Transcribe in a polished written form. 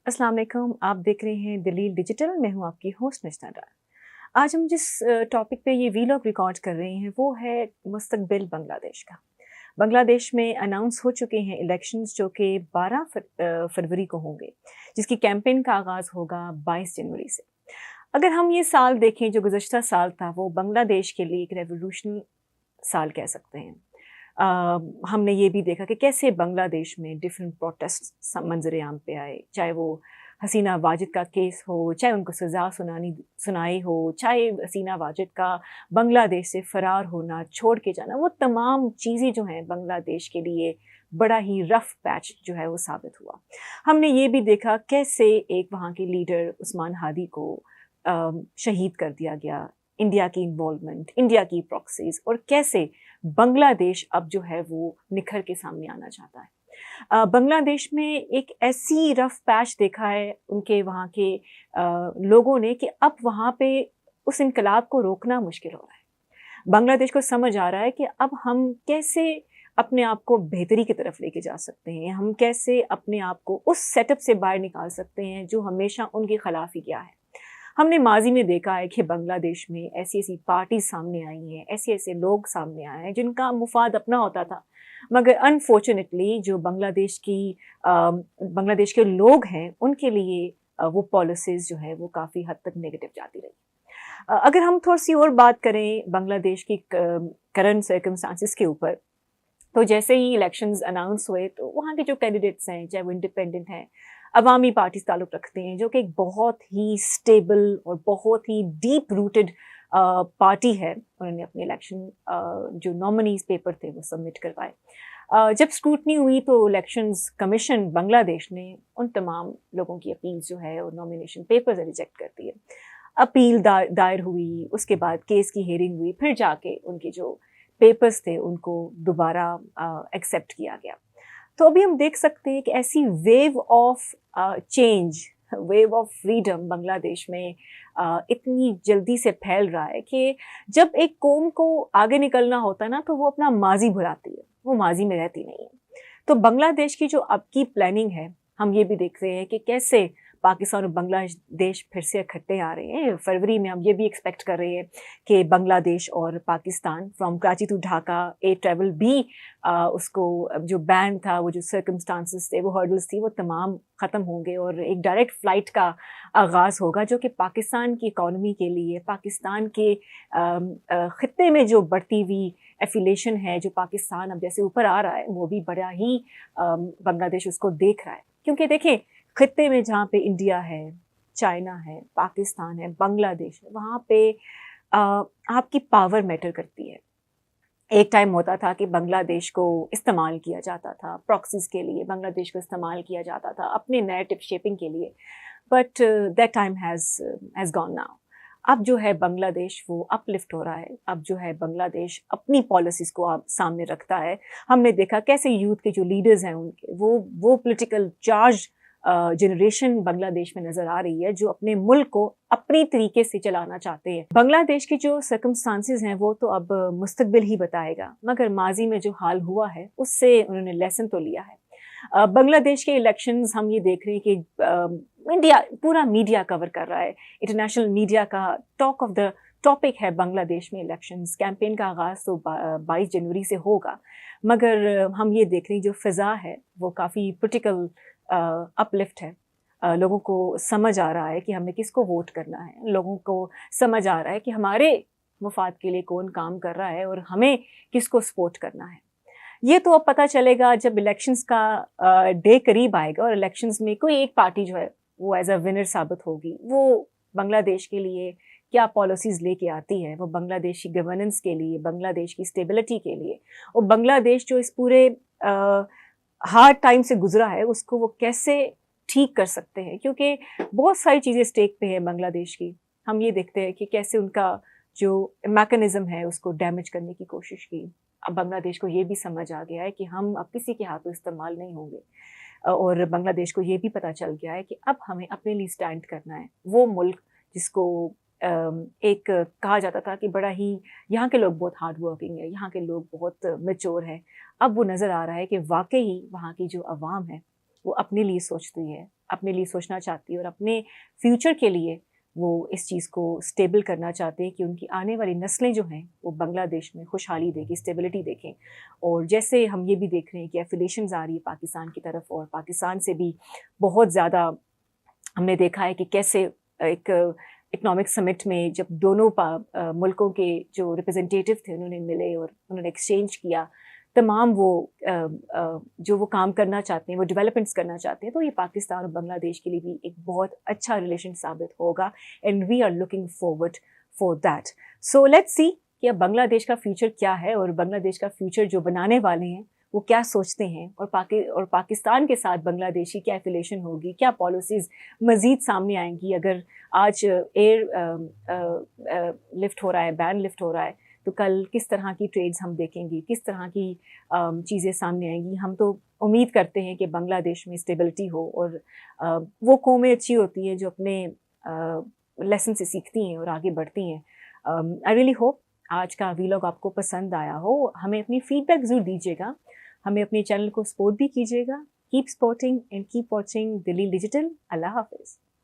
अस्सलाम वालेकुम। आप देख रहे हैं दलील डिजिटल। मैं हूं आपकी होस्ट नजना डार। आज हम जिस टॉपिक पे ये वीलॉग रिकॉर्ड कर रहे हैं वो है मुस्तकबिल बांग्लादेश का। बांग्लादेश में अनाउंस हो चुके हैं इलेक्शंस जो कि 12 फरवरी को होंगे, जिसकी कैंपेन का आगाज़ होगा 22 जनवरी से। अगर हम ये साल देखें जो गुज़श्ता साल था, वो बांग्लादेश के लिए एक रेवोल्यूशनल साल कह सकते हैं। हमने ये भी देखा कि कैसे बांग्लादेश में डिफरेंट प्रोटेस्ट मंजर आम पे आए, चाहे वो हसीना वाजिद का केस हो, चाहे उनको सज़ा सुनाई हो, चाहे हसीना वाजिद का बांग्लादेश से फ़रार होना, छोड़ के जाना, वो तमाम चीज़ें जो हैं बांग्लादेश के लिए बड़ा ही रफ़ पैच जो है वो साबित हुआ। हमने ये भी देखा कैसे एक वहाँ के लीडर उस्मान हादी को शहीद कर दिया गया, इंडिया की इन्वॉल्वमेंट, इंडिया की प्रॉक्सीज, और कैसे बांग्लादेश अब जो है वो निखर के सामने आना चाहता है। बांग्लादेश में एक ऐसी रफ पैच देखा है उनके वहाँ के लोगों ने कि अब वहाँ पे उस इनकलाब को रोकना मुश्किल हो रहा है। बांग्लादेश को समझ आ रहा है कि अब हम कैसे अपने आप को बेहतरी की तरफ लेके जा सकते हैं, हम कैसे अपने आप को उस सेटअप से बाहर निकाल सकते हैं जो हमेशा उनके खिलाफ ही गया है। हमने माजी में देखा है कि बांग्लादेश में ऐसी ऐसी पार्टी सामने आई हैं, ऐसे ऐसे लोग सामने आए हैं जिनका मुफाद अपना होता था, मगर अनफॉर्चुनेटली जो बांग्लादेश के लोग हैं उनके लिए वो पॉलिसीज़ जो है वो काफ़ी हद तक नेगेटिव जाती रही। अगर हम थोड़ी सी और बात करें बांग्लादेश की करंट सर्कमस्टांसिस के ऊपर, तो जैसे ही इलेक्शंस अनाउंस हुए तो वहाँ के जो कैंडिडेट्स हैं, चाहे वो इंडिपेंडेंट हैं, अवामी पार्टी से ताल्लुक़ रखते हैं, जो कि एक बहुत ही स्टेबल और बहुत ही डीप रूटेड पार्टी है, उन्होंने अपने इलेक्शन जो नॉमिनीज पेपर थे वो सबमिट करवाए। जब स्क्रूटनी हुई तो इलेक्शंस कमीशन बांग्लादेश ने उन तमाम लोगों की अपील जो है और नॉमिनेशन पेपर्स रिजेक्ट कर दिए। अपील दायर हुई, उसके बाद केस की हेयरिंग हुई, फिर जाके उनके जो पेपर्स थे उनको दोबारा एक्सेप्ट किया गया। तो अभी हम देख सकते हैं कि ऐसी wave of change, wave of freedom Bangladesh में इतनी जल्दी से फैल रहा है कि जब एक कौम को आगे निकलना होता है ना, तो वो अपना माजी भुलाती है, वो माजी में रहती नहीं है। तो बांग्लादेश की जो अब की प्लानिंग है, हम ये भी देख रहे हैं कि कैसे पाकिस्तान और बांग्लादेश फिर से इकट्ठे आ रहे हैं। फरवरी में हम ये भी एक्सपेक्ट कर रहे हैं कि बांग्लादेश और Pakistan from Karachi to Dhaka air travel भी उसको जो बैन था, वो जो सर्कमस्टांसिस थे, वो हर्डल्स थी, वो तमाम ख़त्म होंगे और एक डायरेक्ट फ़्लाइट का आगाज़ होगा, जो कि पाकिस्तान की इकॉनमी के लिए, पाकिस्तान के ख़ित्ते में जो बढ़ती हुई एफिलेशन है, जो पाकिस्तान अब जैसे ऊपर आ रहा है, वो भी बड़ा ही बांग्लादेश उसको देख रहा है। क्योंकि देखें, खित्ते में जहाँ पे इंडिया है, चाइना है, पाकिस्तान है, बांग्लादेश है, वहाँ पे आपकी पावर मैटर करती है। एक टाइम होता था कि बांग्लादेश को इस्तेमाल किया जाता था प्रॉक्सीज के लिए, बांग्लादेश को इस्तेमाल किया जाता था अपने नैरेटिव शेपिंग के लिए, but that time has gone now. अब जो है बांग्लादेश वो अपलिफ्ट हो रहा है। अब जो है बांग्लादेश अपनी पॉलिसीज़ को आप सामने रखता है। हमने देखा कैसे यूथ के जो लीडर्स हैं उनके वो पॉलिटिकल चार्ज जनरेशन बांग्लादेश में नज़र आ रही है, जो अपने मुल्क को अपनी तरीके से चलाना चाहते हैं। बांग्लादेश के जो सर्कमस्टांसिस हैं वो तो अब मुस्तकबिल ही बताएगा, मगर माजी में जो हाल हुआ है उससे उन्होंने लेसन तो लिया है। बांग्लादेश के इलेक्शंस हम ये देख रहे हैं कि इंडिया, पूरा मीडिया कवर कर रहा है, इंटरनेशनल मीडिया का टॉक ऑफ द टॉपिक है बांग्लादेश में इलेक्शंस। कैंपेन का आगाज़ तो 22 जनवरी से होगा, मगर हम ये देख रहे हैं जो फ़िज़ा है वो काफ़ी पोलिटिकल अपलिफ्ट है। लोगों को समझ आ रहा है कि हमें किसको वोट करना है, लोगों को समझ आ रहा है कि हमारे मुफाद के लिए कौन काम कर रहा है और हमें किसको सपोर्ट करना है। ये तो अब पता चलेगा जब इलेक्शंस का डे करीब आएगा और इलेक्शंस में कोई एक पार्टी जो है वो एज अ विनर साबित होगी। वो बांग्लादेश के लिए क्या पॉलिसीज़ लेके आती है, वो बांग्लादेश की गवर्नेंस के लिए, बांग्लादेश की स्टेबिलिटी के लिए, और बांग्लादेश जो इस पूरे हार्ड टाइम से गुजरा है उसको वो कैसे ठीक कर सकते हैं, क्योंकि बहुत सारी चीज़ें स्टेक पे हैं बांग्लादेश की। हम ये देखते हैं कि कैसे उनका जो मैकेनिज़्म है उसको डैमेज करने की कोशिश की। अब बांग्लादेश को ये भी समझ आ गया है कि हम अब किसी के हाथों इस्तेमाल नहीं होंगे, और बांग्लादेश को ये भी पता चल गया है कि अब हमें अपने लिए स्टैंड करना है। वो मुल्क जिसको एक कहा जाता था कि बड़ा ही, यहाँ के लोग बहुत हार्ड वर्किंग है, यहाँ के लोग बहुत मैच्योर हैं, अब वो नज़र आ रहा है कि वाकई वहाँ की जो अवाम है वो अपने लिए सोचती है, اپنے لیے سوچنا چاہتی ہے اور اپنے فیوچر کے لیے وہ اس چیز کو اسٹیبل کرنا چاہتے ہیں کہ ان کی آنے والی نسلیں جو ہیں وہ بنگلہ دیش میں خوشحالی دیکھیں، اسٹیبلٹی دیکھیں. اور جیسے ہم یہ بھی دیکھ رہے ہیں کہ ایفیلیشنز آ رہی ہے پاکستان کی طرف، اور پاکستان سے بھی بہت زیادہ ہم نے دیکھا ہے کہ کیسے ایک اکنامک سمٹ میں جب دونوں ملکوں کے جو ریپرزنٹیٹیو تھے انہوں نے ملے اور انہوں نے ایکسچینج کیا تمام وہ جو وہ کام کرنا چاہتے ہیں، وہ ڈیولپمنٹس کرنا چاہتے ہیں، تو یہ پاکستان اور بنگلہ دیش کے لیے بھی ایک بہت اچھا ریلیشن ثابت ہوگا، and we are looking forward for that. So let's see کہ اب بنگلہ دیش کا فیوچر کیا ہے، اور بنگلہ دیش کا فیوچر جو بنانے والے ہیں وہ کیا سوچتے ہیں، اور پاکستان کے ساتھ بنگلہ دیش کی کیا ایفیلیشن ہوگی، کیا پالیسیز مزید سامنے آئیں گی. اگر آج ایئر لفٹ ہو رہا ہے، بین لفٹ ہو رہا ہے، تو کل کس طرح کی ٹریڈز ہم دیکھیں گے، کس طرح کی چیزیں سامنے آئیں گی. ہم تو امید کرتے ہیں کہ بنگلہ دیش میں اسٹیبلٹی ہو، اور وہ قومیں اچھی ہوتی ہیں جو اپنے لیسن سے سیکھتی ہیں اور آگے بڑھتی ہیں. آئی ریئلی ہوپ آج کا ویلاگ آپ کو پسند آیا ہو. ہمیں اپنی فیڈ بیک ضرور دیجیے گا، ہمیں اپنے چینل کو سپورٹ بھی کیجیے گا. Keep supporting and keep watching Dilli digital. اللہ حافظ.